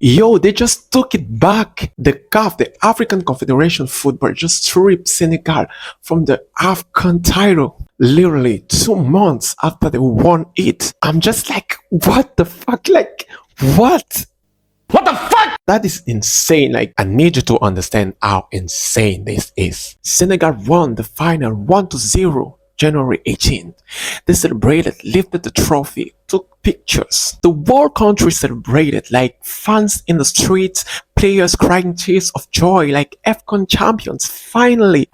Yo, they just took it back. The CAF, the African Confederation Football, just stripped Senegal from the AFCON title. Literally 2 months after they won it. I'm just like, what the fuck? Like, what? What the fuck? That is insane. Like, I need you to understand how insane this is. Senegal won the final 1-0. January 18th. They celebrated, lifted the trophy, took pictures. The whole country celebrated, like fans in the streets, players crying tears of joy, like AFCON champions, finally.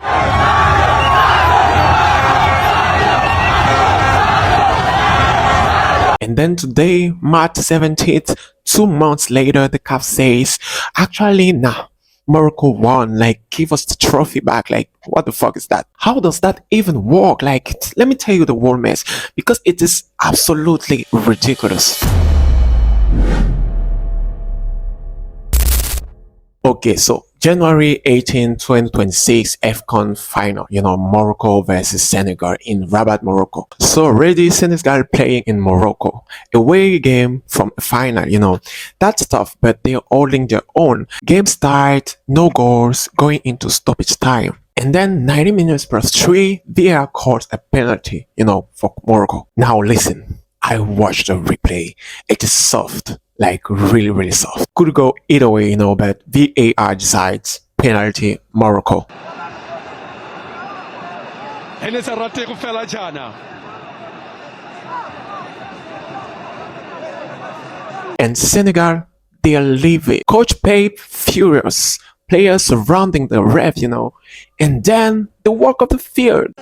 And then today, March 17th, 2 months later, the CAF says, actually, nah. Morocco won, like, give us the trophy back. Like, what the fuck is that? How does that even work? Like, let me tell you the whole mess, because it is absolutely ridiculous. Okay, so January 18, 2026 AFCON final, Morocco versus Senegal in Rabat, Morocco. So already Senegal playing in Morocco. Away game from a final, that's tough, but they're holding their own. Game start, no goals, going into stoppage time. And then 90 minutes plus 3, VAR calls a penalty, for Morocco. Now listen, I watched the replay. It is soft. Like really, really soft. Could go either way, but VAR decides penalty Morocco. And Senegal, they leave it. Coach Pape furious. Players surrounding the ref, and then the walk of the field.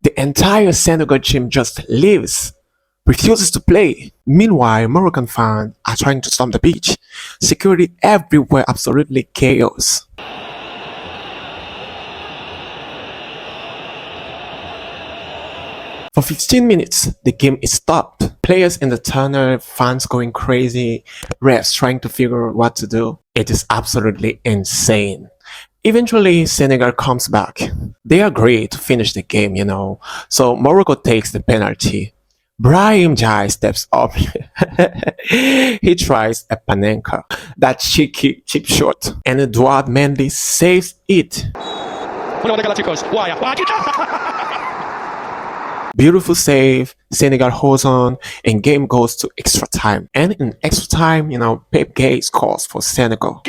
The entire Senegal team just leaves, refuses to play. Meanwhile, Moroccan fans are trying to storm the beach. Security everywhere, absolutely chaos. For 15 minutes, the game is stopped. Players in the tunnel, fans going crazy, refs trying to figure out what to do. It is absolutely insane. Eventually, Senegal comes back. They agree to finish the game, So Morocco takes the penalty. Brahim Diaz steps up. He tries a Panenka, that cheeky cheap shot, and Édouard Mendy saves it. Beautiful save, Senegal holds on, and game goes to extra time. And in extra time, Pape Gueye scores for Senegal.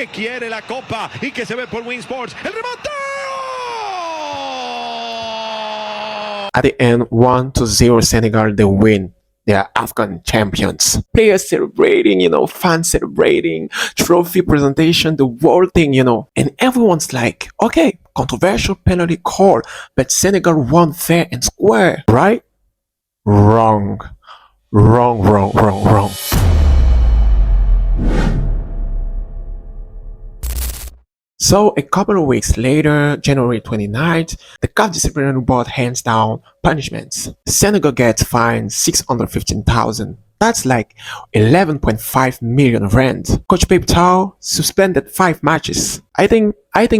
At the end, 1-0 Senegal, they win. They are AFCON champions. Players celebrating, fans celebrating, trophy presentation, the whole thing, And everyone's like, okay, controversial penalty call, but Senegal won fair and square, right? Wrong. Wrong. So a couple of weeks later, January 29th, the CAF disciplinary board hands down punishments. Senegal gets fined 615,000. That's like 11.5 million rand. Coach Pape suspended 5 matches. I think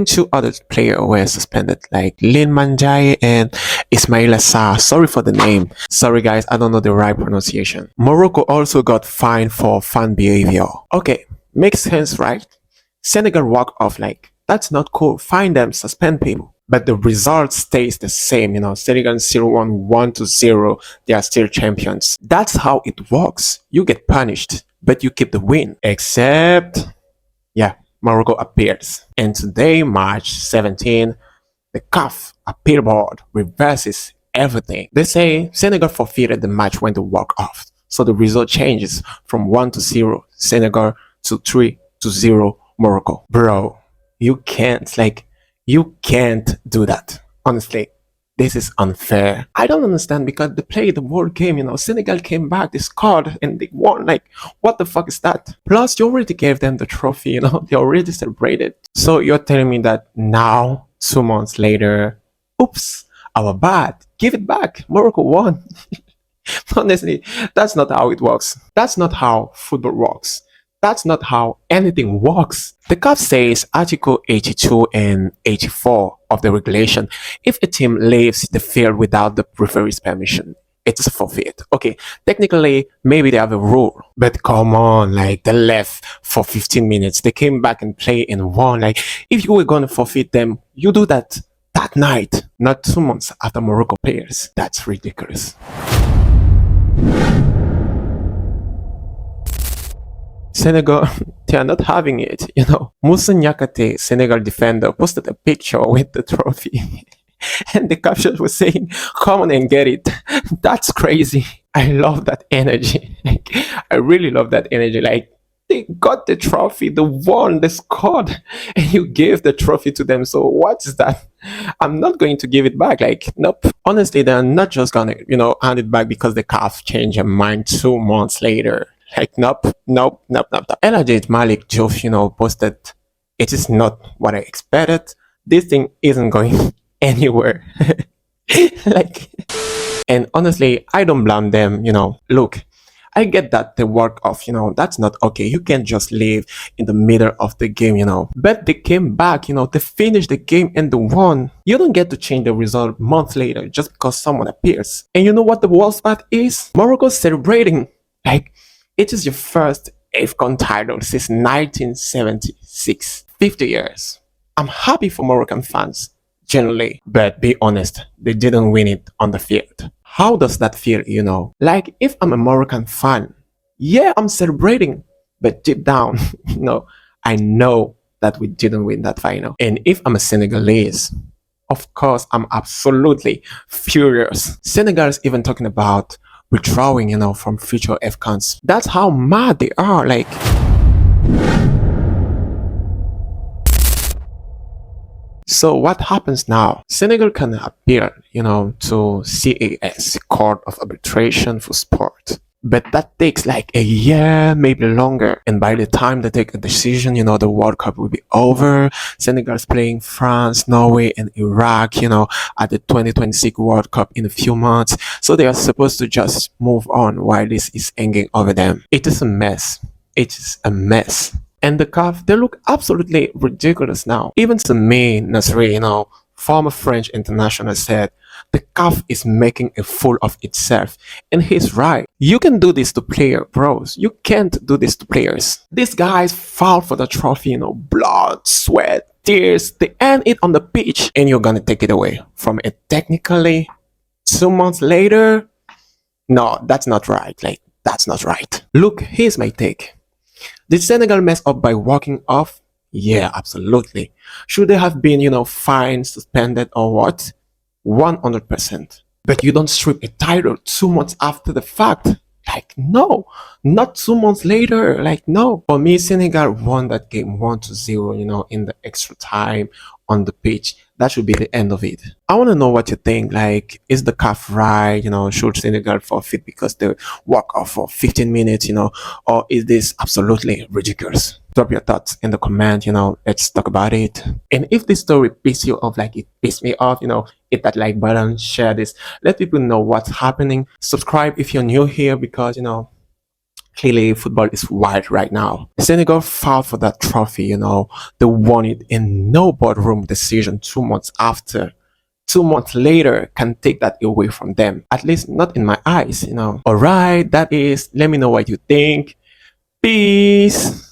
2 other players were suspended, like Lin Manjai and Ismaila Sarr. Sorry for the name. Sorry guys, I don't know the right pronunciation. Morocco also got fined for fan behavior. Okay, makes sense, right? Senegal walk off like, that's not cool, fine them, suspend people. But the result stays the same, Senegal 0-1, 1-0, they are still champions. That's how it works. You get punished, but you keep the win. Except, Morocco appears. And today, March 17, the CAF appeal board reverses everything. They say Senegal forfeited the match when they walk off. So the result changes from 1-0 Senegal to 3-0 Morocco. Bro, you can't do that. Honestly, this is unfair. I don't understand, because they played the whole game, Senegal came back, they scored, and they won. Like, what the fuck is that? Plus, you already gave them the trophy, they already celebrated. So you're telling me that now, 2 months later, oops, our bad, give it back, Morocco won. Honestly, that's not how it works. That's not how football works. That's not how anything works. The CAF says Article 82 and 84 of the regulation, if a team leaves the field without the referee's permission, it's a forfeit. Okay, technically, maybe they have a rule, but come on, like they left for 15 minutes. They came back and play and won. Like, if you were going to forfeit them, you do that that night, not 2 months after Morocco players. That's ridiculous. Senegal, they are not having it, you know. Moussa, Senegal defender, posted a picture with the trophy. And the caption was saying, come on and get it. That's crazy. I love that energy. Like, I really love that energy. Like, they got the trophy, they won, they scored, and you gave the trophy to them. So what's that? I'm not going to give it back. Like, nope. Honestly, they're not just gonna, hand it back because the CAF changed their mind 2 months later. Like, nope, nope, nope, nope, nope. Elijah Malik Jove, posted, it is not what I expected. This thing isn't going anywhere. Like, and honestly, I don't blame them, Look, I get that the work of, that's not okay. You can't just leave in the middle of the game, But they came back, they finished the game and they won. You don't get to change the result months later just because someone appears. And you know what the worst part is? Morocco's celebrating. Like, it is your first AFCON title since 1976. 50 years. I'm happy for Moroccan fans, generally. But be honest, they didn't win it on the field. How does that feel, Like, if I'm a Moroccan fan, yeah, I'm celebrating. But deep down, I know that we didn't win that final. And if I'm a Senegalese, of course, I'm absolutely furious. Senegal is even talking about withdrawing, from future AFCONs. That's how mad they are. Like, so what happens now? Senegal can appeal, to CAS, Court of Arbitration for Sport. But that takes like a year, maybe longer. And by the time they take a decision, the World Cup will be over. Senegal's playing France, Norway, and Iraq, at the 2026 World Cup in a few months. So they are supposed to just move on while this is hanging over them. It is a mess. It is a mess. And the CAF, they look absolutely ridiculous now. Even Sami Nasri, former French international, said, the CAF is making a fool of itself. And he's right. You can do this to players, bros. You can't do this to players. These guys fought for the trophy, blood, sweat, tears. They earn it on the pitch. And you're gonna take it away from it technically 2 months later? No, that's not right. Like, that's not right. Look, here's my take. Did Senegal mess up by walking off? Yeah, absolutely. Should they have been, fined, suspended, or what? 100%. But you don't strip a title 2 months after the fact. Like, no, not 2 months later. Like, no. For me, Senegal won that game 1-0, in the extra time on the pitch. That should be the end of it. I want to know what you think. Like, is the CAF right? Should Senegal forfeit because they walk off for 15 minutes, or is this absolutely ridiculous? Drop your thoughts in the comment, let's talk about it. And if this story pisses you off like it pissed me off, hit that like button, share this, let people know what's happening. Subscribe if you're new here because, clearly football is wild right now. Senegal fought for that trophy, they won it in no boardroom decision 2 months after. 2 months later can take that away from them. At least not in my eyes, Alright, that is, let me know what you think. Peace.